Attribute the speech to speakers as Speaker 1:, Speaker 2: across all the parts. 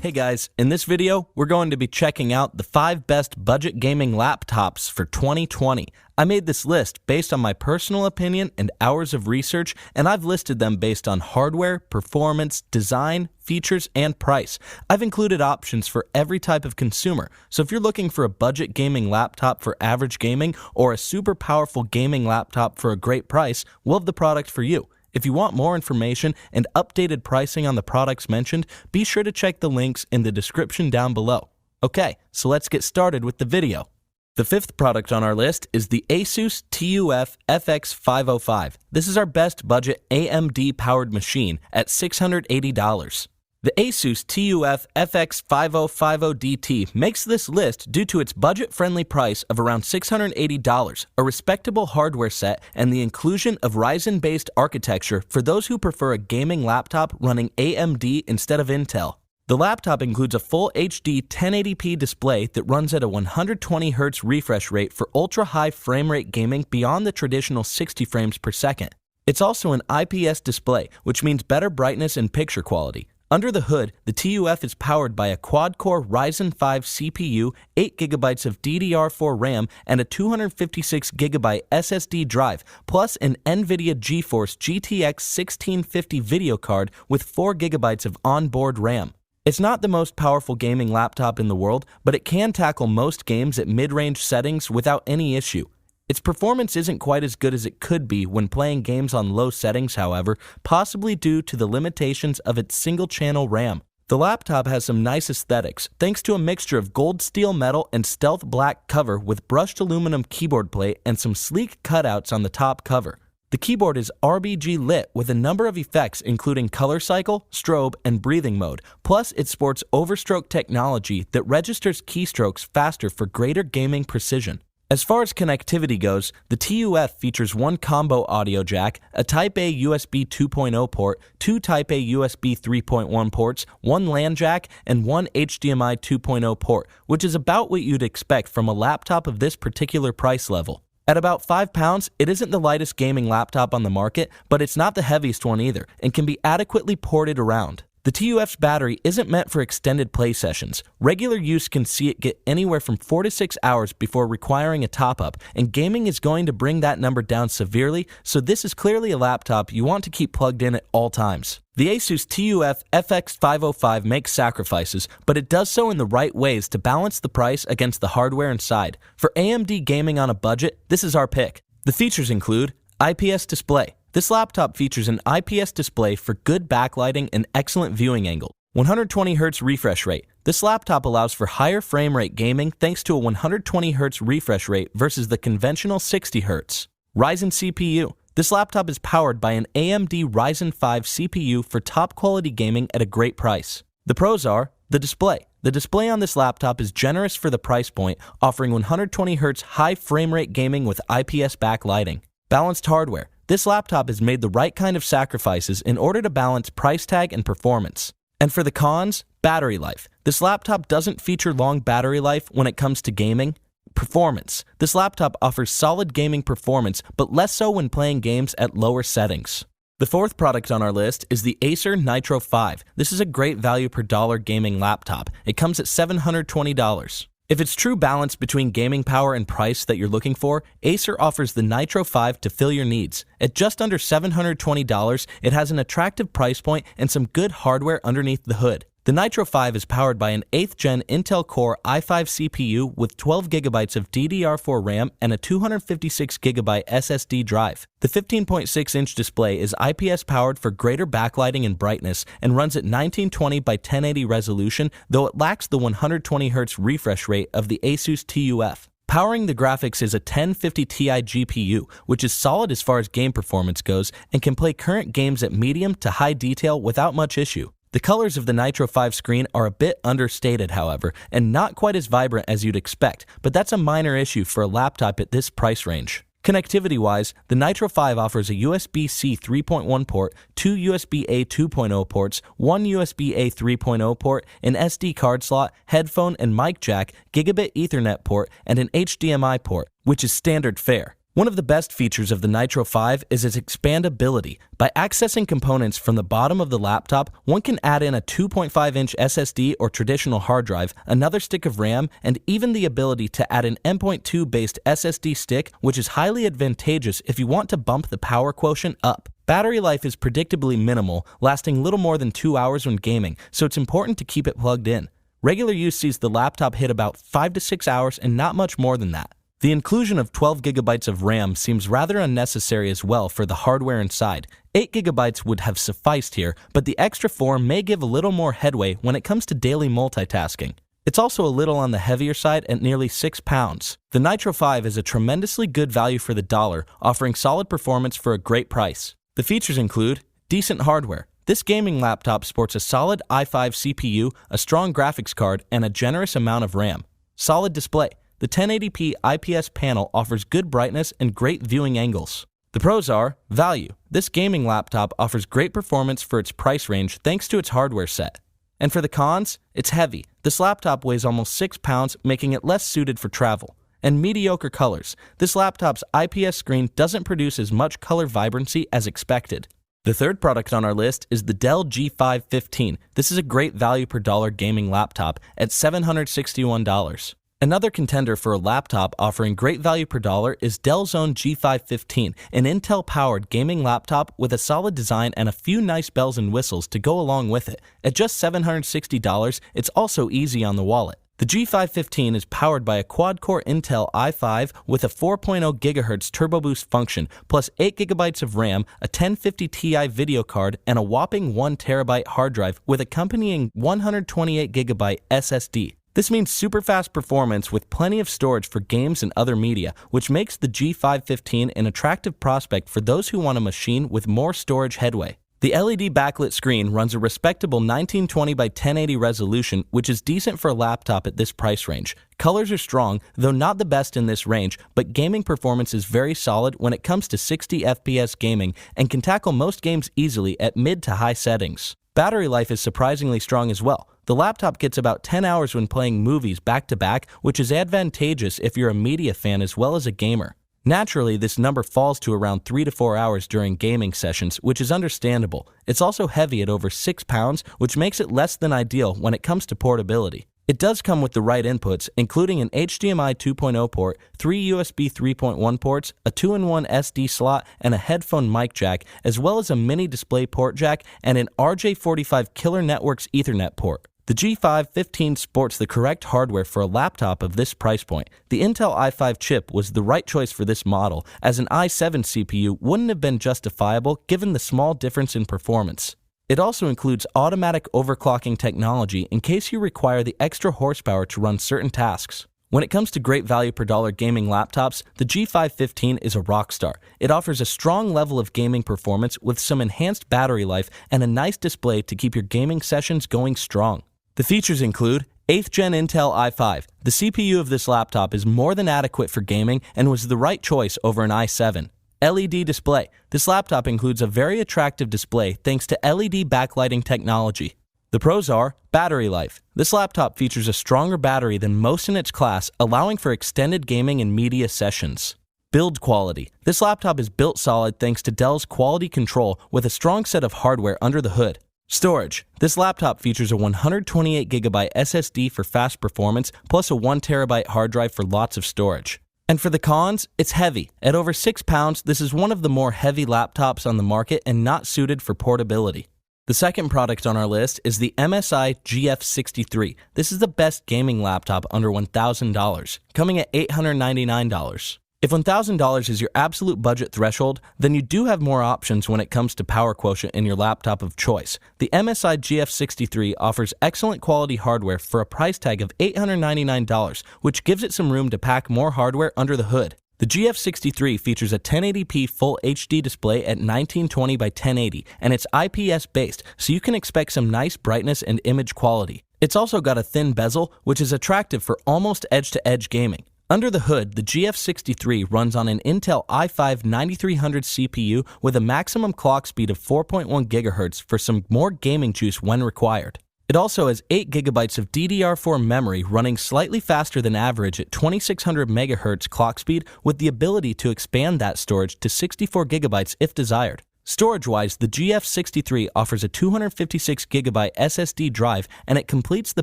Speaker 1: Hey guys, in this video, we're going to be checking out the 5 best budget gaming laptops for 2020. I made this list based on my personal opinion and hours of research, and I've listed them based on hardware, performance, design, features, and price. I've included options for every type of consumer, so if you're looking for a budget gaming laptop for average gaming or a super powerful gaming laptop for a great price, we'll have the product for you. If you want more information and updated pricing on the products mentioned, be sure to check the links in the description down below. Okay, so let's get started with the video. The 5th product on our list is the Asus TUF FX505. This is our best budget AMD-powered machine at $680. The Asus TUF FX5050DT makes this list due to its budget-friendly price of around $680, a respectable hardware set, and the inclusion of Ryzen-based architecture for those who prefer a gaming laptop running AMD instead of Intel. The laptop includes a full HD 1080p display that runs at a 120Hz refresh rate for ultra-high frame rate gaming beyond the traditional 60 frames per second. It's also an IPS display, which means better brightness and picture quality. Under the hood, the TUF is powered by a quad-core Ryzen 5 CPU, 8GB of DDR4 RAM, and a 256GB SSD drive, plus an NVIDIA GeForce GTX 1650 video card with 4GB of onboard RAM. It's not the most powerful gaming laptop in the world, but it can tackle most games at mid-range settings without any issue. Its performance isn't quite as good as it could be when playing games on low settings, however, possibly due to the limitations of its single-channel RAM. The laptop has some nice aesthetics, thanks to a mixture of gold steel metal and stealth black cover with brushed aluminum keyboard plate and some sleek cutouts on the top cover. The keyboard is RGB lit with a number of effects including color cycle, strobe, and breathing mode, plus it sports overstroke technology that registers keystrokes faster for greater gaming precision. As far as connectivity goes, the TUF features one combo audio jack, a Type-A USB 2.0 port, 2 Type-A USB 3.1 ports, one LAN jack, and one HDMI 2.0 port, which is about what you'd expect from a laptop of this particular price level. At about £5, it isn't the lightest gaming laptop on the market, but it's not the heaviest one either, and can be adequately ported around. The TUF's battery isn't meant for extended play sessions. Regular use can see it get anywhere from 4 to 6 hours before requiring a top-up, and gaming is going to bring that number down severely, so this is clearly a laptop you want to keep plugged in at all times. The Asus TUF FX505 makes sacrifices, but it does so in the right ways to balance the price against the hardware inside. For AMD gaming on a budget, this is our pick. The features include IPS display. This laptop features an IPS display for good backlighting and excellent viewing angle. 120Hz refresh rate. This laptop allows for higher frame rate gaming thanks to a 120Hz refresh rate versus the conventional 60Hz. Ryzen CPU. This laptop is powered by an AMD Ryzen 5 CPU for top quality gaming at a great price. The pros are the display. The display on this laptop is generous for the price point, offering 120Hz high frame rate gaming with IPS backlighting. Balanced hardware. This laptop has made the right kind of sacrifices in order to balance price tag and performance. And for the cons, battery life. This laptop doesn't feature long battery life when it comes to gaming. Performance. This laptop offers solid gaming performance, but less so when playing games at lower settings. The 4th product on our list is the Acer Nitro 5. This is a great value per dollar gaming laptop. It comes at $720. If it's true balance between gaming power and price that you're looking for, Acer offers the Nitro 5 to fill your needs. At just under $720, it has an attractive price point and some good hardware underneath the hood. The Nitro 5 is powered by an 8th Gen Intel Core i5 CPU with 12GB of DDR4 RAM and a 256GB SSD drive. The 15.6-inch display is IPS powered for greater backlighting and brightness and runs at 1920 by 1080 resolution, though it lacks the 120Hz refresh rate of the Asus TUF. Powering the graphics is a 1050 Ti GPU, which is solid as far as game performance goes and can play current games at medium to high detail without much issue. The colors of the Nitro 5 screen are a bit understated, however, and not quite as vibrant as you'd expect, but that's a minor issue for a laptop at this price range. Connectivity-wise, the Nitro 5 offers a USB-C 3.1 port, 2 USB-A 2.0 ports, 1 USB-A 3.0 port, an SD card slot, headphone and mic jack, gigabit Ethernet port, and an HDMI port, which is standard fare. One of the best features of the Nitro 5 is its expandability. By accessing components from the bottom of the laptop, one can add in a 2.5-inch SSD or traditional hard drive, another stick of RAM, and even the ability to add an M.2 based SSD stick, which is highly advantageous if you want to bump the power quotient up. Battery life is predictably minimal, lasting little more than 2 hours when gaming, so it's important to keep it plugged in. Regular use sees the laptop hit about 5 to 6 hours and not much more than that. The inclusion of 12 GB of RAM seems rather unnecessary as well for the hardware inside. 8 GB would have sufficed here, but the extra 4 may give a little more headway when it comes to daily multitasking. It's also a little on the heavier side at nearly 6 pounds. The Nitro 5 is a tremendously good value for the dollar, offering solid performance for a great price. The features include decent hardware. This gaming laptop sports a solid i5 CPU, a strong graphics card, and a generous amount of RAM. Solid display. The 1080p IPS panel offers good brightness and great viewing angles. The pros are value. This gaming laptop offers great performance for its price range thanks to its hardware set. And for the cons, it's heavy. This laptop weighs almost 6 pounds, making it less suited for travel. And mediocre colors. This laptop's IPS screen doesn't produce as much color vibrancy as expected. The third product on our list is the Dell G5 15. This is a great value per dollar gaming laptop at $761. Another contender for a laptop offering great value per dollar is Dell's own G5 15, an Intel-powered gaming laptop with a solid design and a few nice bells and whistles to go along with it. At just $760, it's also easy on the wallet. The G5 15 is powered by a quad-core Intel i5 with a 4.0 GHz turbo boost function, plus 8 GB of RAM, a 1050 Ti video card, and a whopping 1 TB hard drive with accompanying 128 GB SSD. This means super fast performance with plenty of storage for games and other media, which makes the G5 15 an attractive prospect for those who want a machine with more storage headway. The LED backlit screen runs a respectable 1920 by 1080 resolution, which is decent for a laptop at this price range. Colors are strong, though not the best in this range, but gaming performance is very solid when it comes to 60 FPS gaming and can tackle most games easily at mid to high settings. Battery life is surprisingly strong as well. The laptop gets about 10 hours when playing movies back-to-back, which is advantageous if you're a media fan as well as a gamer. Naturally, this number falls to around 3 to 4 hours during gaming sessions, which is understandable. It's also heavy at over 6 pounds, which makes it less than ideal when it comes to portability. It does come with the right inputs, including an HDMI 2.0 port, 3 USB 3.1 ports, a 2-in-1 SD slot, and a headphone mic jack, as well as a mini display port jack and an RJ45 Killer Networks Ethernet port. The G5 15 sports the correct hardware for a laptop of this price point. The Intel i5 chip was the right choice for this model, as an i7 CPU wouldn't have been justifiable given the small difference in performance. It also includes automatic overclocking technology in case you require the extra horsepower to run certain tasks. When it comes to great value per dollar gaming laptops, the G5 15 is a rock star. It offers a strong level of gaming performance with some enhanced battery life and a nice display to keep your gaming sessions going strong. The features include 8th Gen Intel i5. The CPU of this laptop is more than adequate for gaming and was the right choice over an i7. LED display. This laptop includes a very attractive display thanks to LED backlighting technology. The pros are battery life. This laptop features a stronger battery than most in its class, allowing for extended gaming and media sessions. Build quality. This laptop is built solid thanks to Dell's quality control with a strong set of hardware under the hood. Storage. This laptop features a 128 GB SSD for fast performance, plus a 1 TB hard drive for lots of storage. And for the cons, it's heavy. At over 6 pounds, this is one of the more heavy laptops on the market and not suited for portability. The second product on our list is the MSI GF63. This is the best gaming laptop under $1,000, coming at $899. If $1,000 is your absolute budget threshold, then you do have more options when it comes to power quotient in your laptop of choice. The MSI GF63 offers excellent quality hardware for a price tag of $899, which gives it some room to pack more hardware under the hood. The GF63 features a 1080p Full HD display at 1920 by 1080, and it's IPS based, so you can expect some nice brightness and image quality. It's also got a thin bezel, which is attractive for almost edge-to-edge gaming. Under the hood, the GF63 runs on an Intel i5 9300 CPU with a maximum clock speed of 4.1 GHz for some more gaming juice when required. It also has 8 GB of DDR4 memory running slightly faster than average at 2600 MHz clock speed with the ability to expand that storage to 64 GB if desired. Storage-wise, the GF63 offers a 256 GB SSD drive, and it completes the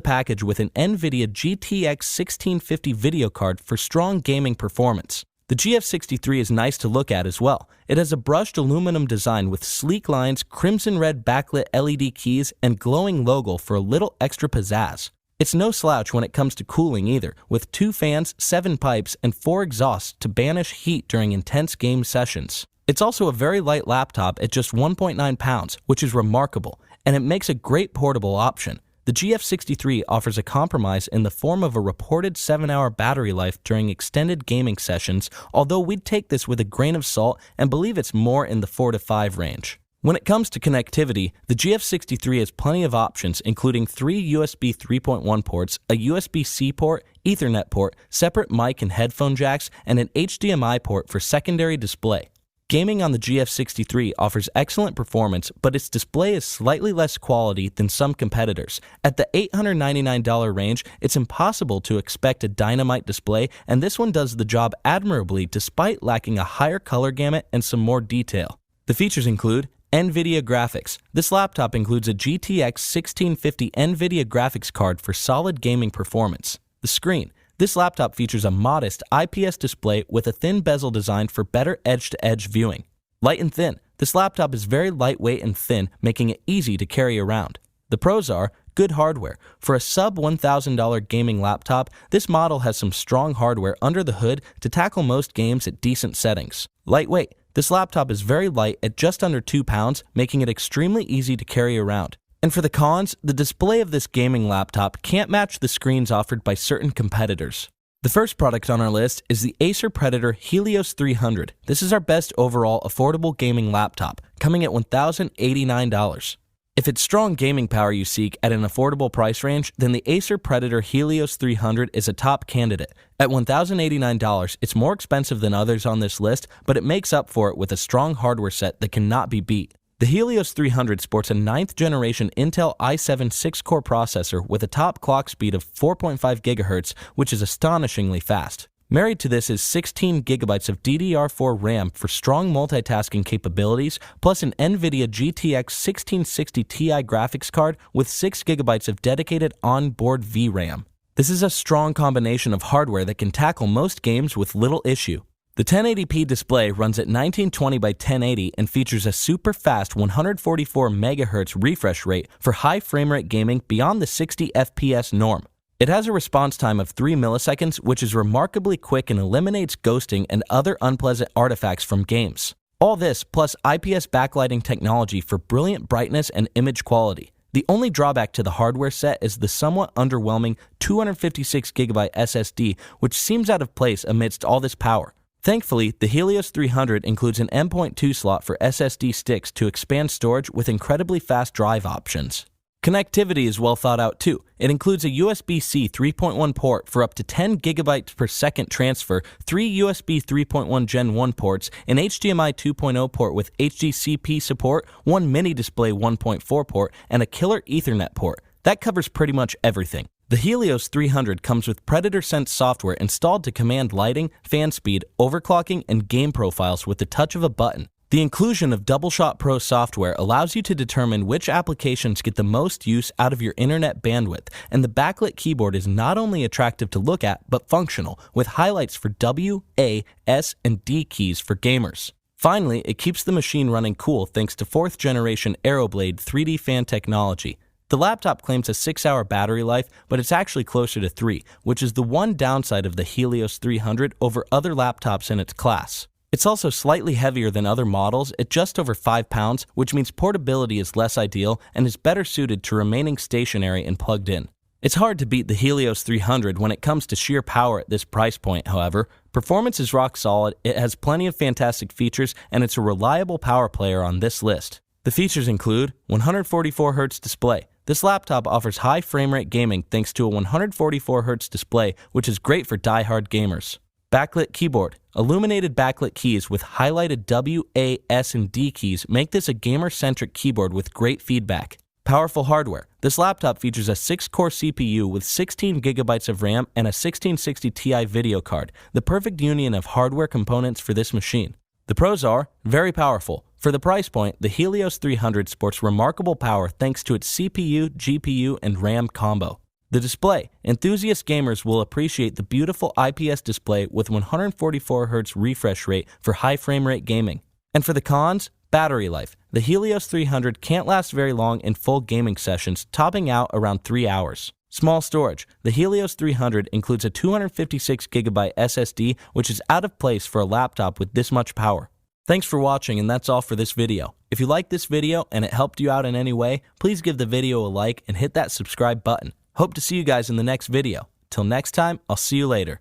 Speaker 1: package with an NVIDIA GTX 1650 video card for strong gaming performance. The GF63 is nice to look at as well. It has a brushed aluminum design with sleek lines, crimson red backlit LED keys, and glowing logo for a little extra pizzazz. It's no slouch when it comes to cooling either, with 2 fans, 7 pipes, and 4 exhausts to banish heat during intense game sessions. It's also a very light laptop at just 1.9 pounds, which is remarkable, and it makes a great portable option. The GF63 offers a compromise in the form of a reported 7-hour battery life during extended gaming sessions, although we'd take this with a grain of salt and believe it's more in the 4 to 5 range. When it comes to connectivity, the GF63 has plenty of options, including 3 USB 3.1 ports, a USB-C port, Ethernet port, separate mic and headphone jacks, and an HDMI port for secondary display. Gaming on the GF63 offers excellent performance, but its display is slightly less quality than some competitors. At the $899 range, it's impossible to expect a dynamite display, and this one does the job admirably despite lacking a higher color gamut and some more detail. The features include NVIDIA graphics. This laptop includes a GTX 1650 NVIDIA graphics card for solid gaming performance. The screen. This laptop features a modest IPS display with a thin bezel designed for better edge-to-edge viewing. Light and thin. This laptop is very lightweight and thin, making it easy to carry around. The pros are good hardware. For a sub-$1,000 gaming laptop, this model has some strong hardware under the hood to tackle most games at decent settings. Lightweight. This laptop is very light at just under 2 pounds, making it extremely easy to carry around. And for the cons, the display of this gaming laptop can't match the screens offered by certain competitors. The first product on our list is the Acer Predator Helios 300. This is our best overall affordable gaming laptop, coming at $1,089. If it's strong gaming power you seek at an affordable price range, then the Acer Predator Helios 300 is a top candidate. At $1,089, it's more expensive than others on this list, but it makes up for it with a strong hardware set that cannot be beat. The Helios 300 sports a 9th generation Intel i7 6-core processor with a top clock speed of 4.5 GHz, which is astonishingly fast. Married to this is 16 GB of DDR4 RAM for strong multitasking capabilities, plus an NVIDIA GTX 1660 Ti graphics card with 6 GB of dedicated onboard VRAM. This is a strong combination of hardware that can tackle most games with little issue. The 1080p display runs at 1920 by 1080 and features a super fast 144 MHz refresh rate for high frame rate gaming beyond the 60 FPS norm. It has a response time of 3 milliseconds, which is remarkably quick and eliminates ghosting and other unpleasant artifacts from games. All this plus IPS backlighting technology for brilliant brightness and image quality. The only drawback to the hardware set is the somewhat underwhelming 256 GB SSD, which seems out of place amidst all this power. Thankfully, the Helios 300 includes an M.2 slot for SSD sticks to expand storage with incredibly fast drive options. Connectivity is well thought out too. It includes a USB-C 3.1 port for up to 10 GB per second transfer, 3 USB 3.1 Gen 1 ports, an HDMI 2.0 port with HDCP support, 1 mini display 1.4 port, and a killer Ethernet port. That covers pretty much everything. The Helios 300 comes with Predator Sense software installed to command lighting, fan speed, overclocking, and game profiles with the touch of a button. The inclusion of DoubleShot Pro software allows you to determine which applications get the most use out of your internet bandwidth, and the backlit keyboard is not only attractive to look at, but functional, with highlights for W, A, S, and D keys for gamers. Finally, it keeps the machine running cool thanks to 4th generation Aeroblade 3D fan technology. The laptop claims a 6-hour battery life, but it's actually closer to 3, which is the one downside of the Helios 300 over other laptops in its class. It's also slightly heavier than other models at just over 5 pounds, which means portability is less ideal and is better suited to remaining stationary and plugged in. It's hard to beat the Helios 300 when it comes to sheer power at this price point, however. Performance is rock solid, it has plenty of fantastic features, and it's a reliable power player on this list. The features include 144Hz display. This laptop offers high frame rate gaming thanks to a 144Hz display, which is great for die-hard gamers. Backlit keyboard. Illuminated backlit keys with highlighted W, A, S, and D keys make this a gamer-centric keyboard with great feedback. Powerful hardware. This laptop features a 6-core CPU with 16 gigabytes of RAM and a 1660 Ti video card, the perfect union of hardware components for this machine. The pros are very powerful. For the price point, the Helios 300 sports remarkable power thanks to its CPU, GPU, and RAM combo. The display. Enthusiast gamers will appreciate the beautiful IPS display with 144Hz refresh rate for high frame rate gaming. And for the cons, battery life. The Helios 300 can't last very long in full gaming sessions, topping out around 3 hours. Small storage. The Helios 300 includes a 256GB SSD, which is out of place for a laptop with this much power. Thanks for watching, and that's all for this video. If you liked this video and it helped you out in any way, please give the video a like and hit that subscribe button. Hope to see you guys in the next video. Till next time, I'll see you later.